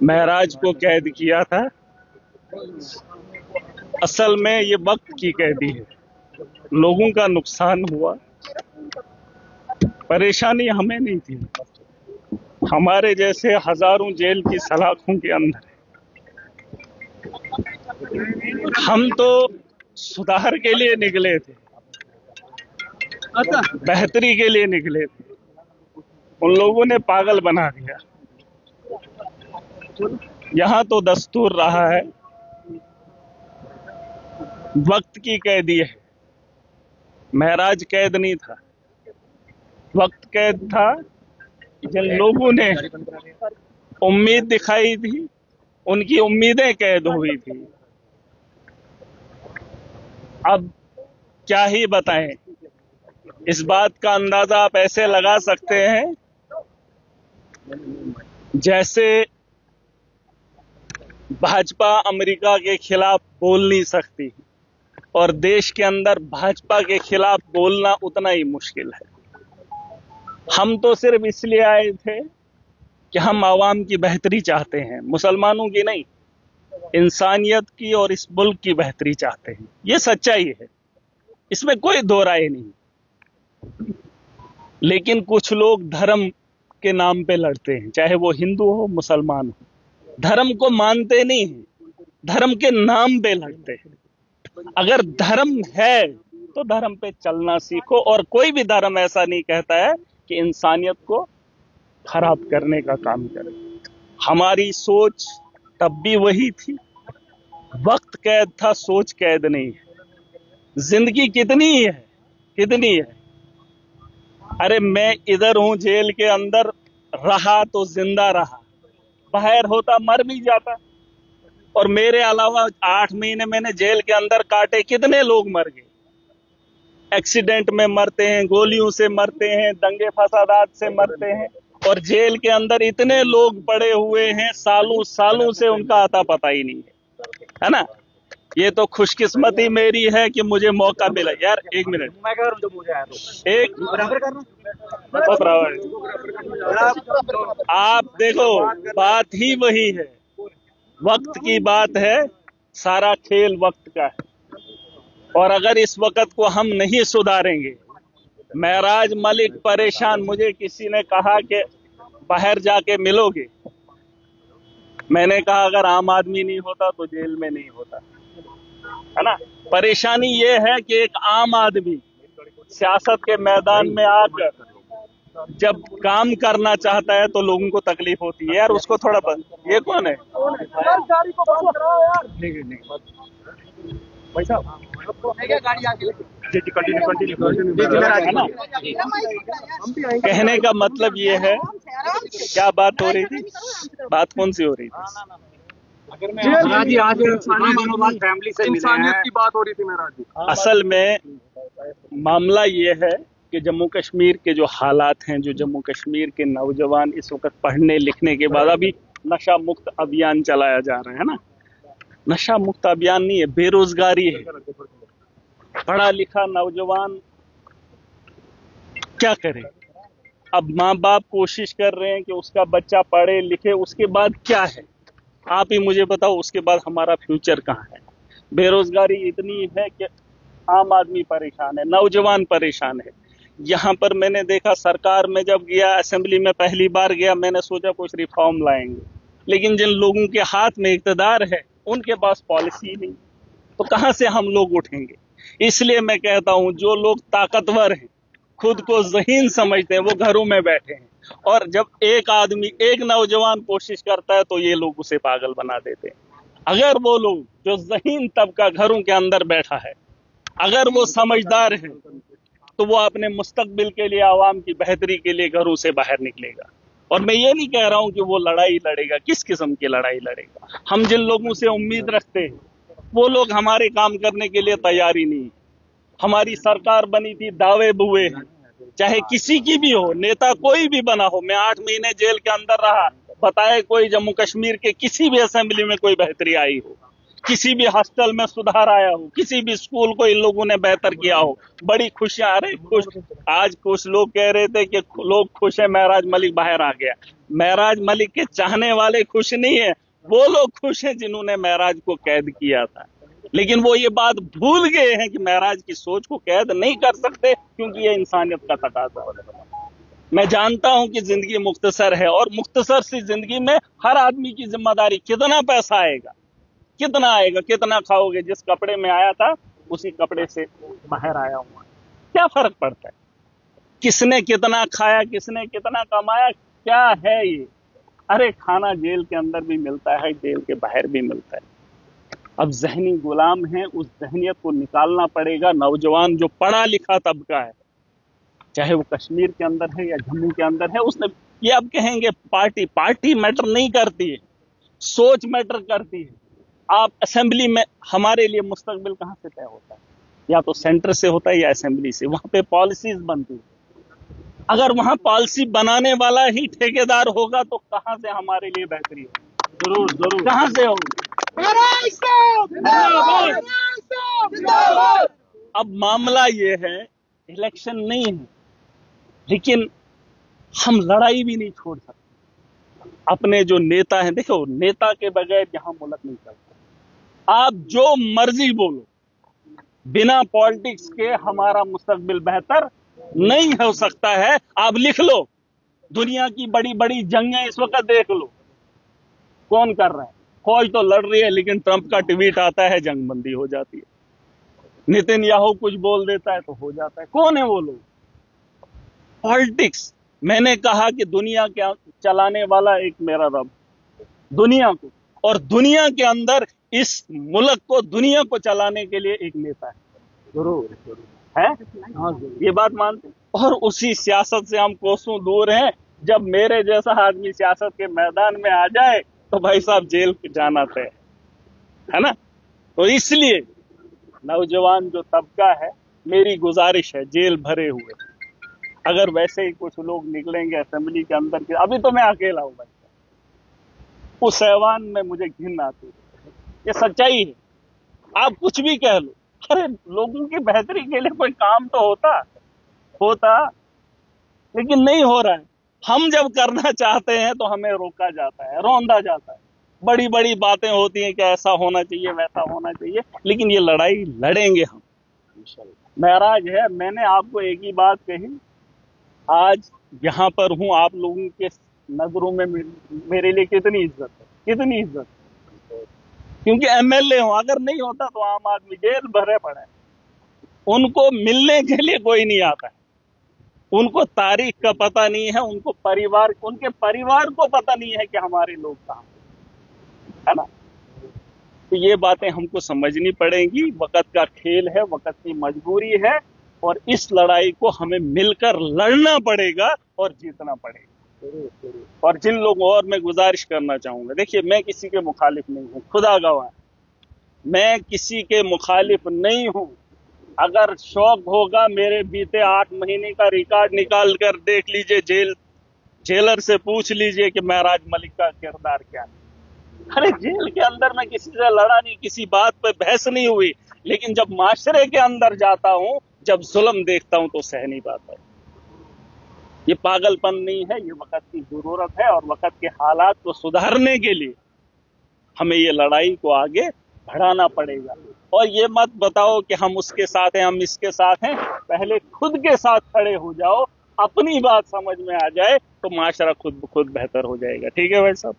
महराज को कैद किया था। असल में ये वक्त की कैदी है। लोगों का नुकसान हुआ, परेशानी हमें नहीं थी, हमारे जैसे हजारों जेल की सलाखों के अंदर है। हम तो सुधार के लिए निकले थे, बेहतरी के लिए निकले थे, उन लोगों ने पागल बना दिया। यहां तो दस्तूर रहा है, वक्त की कैदी है। महराज कैद नहीं था, वक्त कैद था। जिन लोगों ने उम्मीद दिखाई थी, उनकी उम्मीदें कैद हुई थी। अब क्या ही बताएं, इस बात का अंदाजा आप ऐसे लगा सकते हैं जैसे भाजपा अमेरिका के खिलाफ बोल नहीं सकती और देश के अंदर भाजपा के खिलाफ बोलना उतना ही मुश्किल है। हम तो सिर्फ इसलिए आए थे कि हम आवाम की बेहतरी चाहते हैं, मुसलमानों की नहीं, इंसानियत की और इस मुल्क की बेहतरी चाहते हैं। ये सच्चाई है, इसमें कोई दो राय नहीं। लेकिन कुछ लोग धर्म के नाम पे लड़ते हैं, चाहे वो हिंदू हो मुसलमान हो, धर्म को मानते नहीं हैं, धर्म के नाम पे लड़ते हैं। अगर धर्म है तो धर्म पे चलना सीखो, और कोई भी धर्म ऐसा नहीं कहता है कि इंसानियत को खराब करने का काम करे। हमारी सोच तब भी वही थी, वक्त कैद था, सोच कैद नहीं है। जिंदगी कितनी है, कितनी है। अरे मैं इधर हूं जेल के अंदर, रहा तो जिंदा रहा, बाहर होता मर भी जाता। और मेरे अलावा 8 महीने मैंने जेल के अंदर काटे, कितने लोग मर गए। एक्सीडेंट में मरते हैं, गोलियों से मरते हैं, दंगे फसादात से मरते हैं, और जेल के अंदर इतने लोग पड़े हुए हैं, सालों सालों से उनका आता पता ही नहीं है ना। ये तो खुशकिस्मती मेरी है कि मुझे मौका मिला। यार एक मिनट, एक आप देखो, बात ही वही है, वक्त की बात है, सारा खेल वक्त का है। और अगर इस वक्त को हम नहीं सुधारेंगे, महराज मलिक परेशान, मुझे किसी ने कहा कि बाहर जाके मिलोगे, मैंने कहा अगर आम आदमी नहीं होता तो जेल में नहीं होता, है ना। परेशानी ये है कि एक आम आदमी सियासत के मैदान में आकर जब काम करना चाहता है तो लोगों को तकलीफ होती है। यार उसको थोड़ा ये कौन है भाई साहब, कहने का मतलब ये है, क्या बात हो रही थी, बात कौन सी हो रही थी? आज फैमिली से इंसानियत की बात हो रही थी महराज जी। असल में मामला ये है कि जम्मू कश्मीर के जो हालात हैं, जो जम्मू कश्मीर के नौजवान इस वक्त पढ़ने लिखने के बाद, अभी नशा मुक्त अभियान चलाया जा रहा है ना, नशा मुक्त अभियान नहीं है, बेरोजगारी है। पढ़ा लिखा नौजवान क्या करे? अब माँ बाप कोशिश कर रहे हैं कि उसका बच्चा पढ़े लिखे, उसके बाद क्या है आप ही मुझे बताओ, उसके बाद हमारा फ्यूचर कहाँ है? बेरोजगारी इतनी है कि आम आदमी परेशान है, नौजवान परेशान है। यहाँ पर मैंने देखा, सरकार में जब गया, असेंबली में पहली बार गया, मैंने सोचा कुछ रिफॉर्म लाएंगे, लेकिन जिन लोगों के हाथ में इक़्तिदार है उनके पास पॉलिसी नहीं, तो कहाँ से हम लोग उठेंगे? इसलिए मैं कहता हूं, जो लोग ताकतवर हैं, खुद को ज़हीन समझते हैं, वो घरों में बैठे हैं, और जब एक आदमी, एक नौजवान कोशिश करता है तो ये लोग उसे पागल बना देते हैं। अगर वो लोग जो ज़हीन तबका घरों के अंदर बैठा है, अगर वो समझदार है, तो वो अपने मुस्तकबिल के लिए, आवाम की बेहतरी के लिए घरों से बाहर निकलेगा। और मैं ये नहीं कह रहा हूं कि वो लड़ाई लड़ेगा, किस किस्म की लड़ाई लड़ेगा। हम जिन लोगों से उम्मीद रखते हैं वो लोग हमारे काम करने के लिए तैयार ही नहीं। हमारी सरकार बनी थी, दावे बुए हैं, चाहे किसी की भी हो, नेता कोई भी बना हो। मैं 8 महीने जेल के अंदर रहा, बताए कोई जम्मू कश्मीर के किसी भी असेंबली में कोई बेहतरी आई हो, किसी भी हॉस्टल में सुधार आया हो, किसी भी स्कूल को इन लोगों ने बेहतर किया हो, बड़ी खुशियां। अरे खुश, आज कुछ लोग कह रहे थे कि लोग खुश हैं महराज मलिक बाहर आ गया। महराज मलिक के चाहने वाले खुश नहीं है, वो लोग खुश हैं जिन्होंने महराज को कैद किया था। लेकिन वो ये बात भूल गए हैं कि महराज की सोच को कैद नहीं कर सकते, क्योंकि ये इंसानियत का तकाजा है। मैं जानता हूं कि जिंदगी मुख्तसर है, और मुख्तसर सी जिंदगी में हर आदमी की जिम्मेदारी, कितना पैसा आएगा, कितना खाओगे। जिस कपड़े में आया था उसी कपड़े से बाहर आया हुआ, क्या फर्क पड़ता है? किसने कितना खाया, किसने कितना कमाया, क्या है ये? अरे खाना जेल के अंदर भी मिलता है, जेल के बाहर भी मिलता है। अब जहनी गुलाम है, उस जहनियत को निकालना पड़ेगा। नौजवान जो पढ़ा लिखा तबका है, चाहे वो कश्मीर के अंदर है या जम्मू के अंदर है, उसने ये अब कहेंगे पार्टी मैटर नहीं करती है, सोच मैटर करती है। आप असेंबली में, हमारे लिए मुस्तकबिल कहां से तय होता है? या तो सेंटर से होता है या असेंबली से। वहां पे पॉलिसीज बनती है। अगर वहां पॉलिसी बनाने वाला ही ठेकेदार होगा तो कहां से हमारे लिए बेहतरी होगी? जरूर कहां से होगी? अब मामला ये है, इलेक्शन नहीं है, लेकिन हम लड़ाई भी नहीं छोड़ सकते। अपने जो नेता हैं, देखो नेता के बगैर यहां मुल्क नहीं चलता। आप जो मर्जी बोलो, बिना पॉलिटिक्स के हमारा मुस्तकबिल बेहतर नहीं हो सकता है। आप लिख लो, दुनिया की बड़ी बड़ी जंगें इस वक्त देख लो, कौन कर रहा है? फौज तो लड़ रही है, लेकिन ट्रंप का ट्वीट आता है, जंग बंदी हो जाती है। नेतन्याहू कुछ बोल देता है तो हो जाता है। कौन है वो लोग? पॉलिटिक्स। मैंने कहा कि दुनिया के चलाने वाला एक मेरा रब, दुनिया को, और दुनिया के अंदर इस मुल्क को, दुनिया को चलाने के लिए एक नेता है। जरूर है, ये बात मानते हैं। और उसी सियासत से हम कोसों दूर हैं। जब मेरे जैसा आदमी सियासत के मैदान में आ जाए तो भाई साहब जेल जाना तय है ना। तो इसलिए नौजवान जो तबका है, मेरी गुजारिश है, जेल भरे हुए, अगर वैसे ही कुछ लोग निकलेंगे असेंबली के अंदर के, अभी तो मैं अकेला हूं भाई, उस ऐवान में मुझे घिन आती है। ये सच्चाई है। आप कुछ भी कह लो, अरे लोगों की बेहतरी के लिए कोई काम तो होता, लेकिन नहीं हो रहा है। हम जब करना चाहते हैं तो हमें रोका जाता है, रौंदा जाता है। बड़ी बड़ी बातें होती हैं कि ऐसा होना चाहिए, वैसा होना चाहिए, लेकिन ये लड़ाई लड़ेंगे हम इंशाल्लाह। महराज है, मैंने आपको एक ही बात कही, आज यहां पर हूं, आप लोगों के नजरों में मेरे लिए कितनी इज्जत है, क्योंकि एमएलए हूं। अगर नहीं होता तो आम आदमी जेल भरे पड़े, उनको मिलने के लिए कोई नहीं आता है, उनको तारीख का पता नहीं है, उनके परिवार को पता नहीं है कि हमारे लोग कहां है ना। तो ये बातें हमको समझनी पड़ेंगी। वक्त का खेल है, वक्त की मजबूरी है, और इस लड़ाई को हमें मिलकर लड़ना पड़ेगा और जीतना पड़ेगा। और जिन लोगों, और मैं गुजारिश करना चाहूंगा, देखिए मैं किसी के मुखालिफ नहीं हूं, खुदा गवाह, मैं किसी के मुखालिफ नहीं हूं। अगर शौक होगा, मेरे बीते 8 महीने का रिकॉर्ड निकाल कर देख लीजिए, जेलर से पूछ लीजिए कि महराज मलिक का किरदार क्या है। अरे जेल के अंदर मैं किसी से लड़ा नहीं, किसी बात पे बहस नहीं हुई, लेकिन जब माशरे के अंदर जाता हूं, जब जुल्म देखता हूं तो सह नहीं पाता। ये पागलपन नहीं है, ये वक्त की जरूरत है, और वक्त के हालात को सुधारने के लिए हमें ये लड़ाई को आगे बढ़ाना पड़ेगा। और ये मत बताओ कि हम उसके साथ हैं, हम इसके साथ हैं। पहले खुद के साथ खड़े हो जाओ, अपनी बात समझ में आ जाए तो माशरा खुद ब खुद बेहतर हो जाएगा। ठीक है भाई साहब।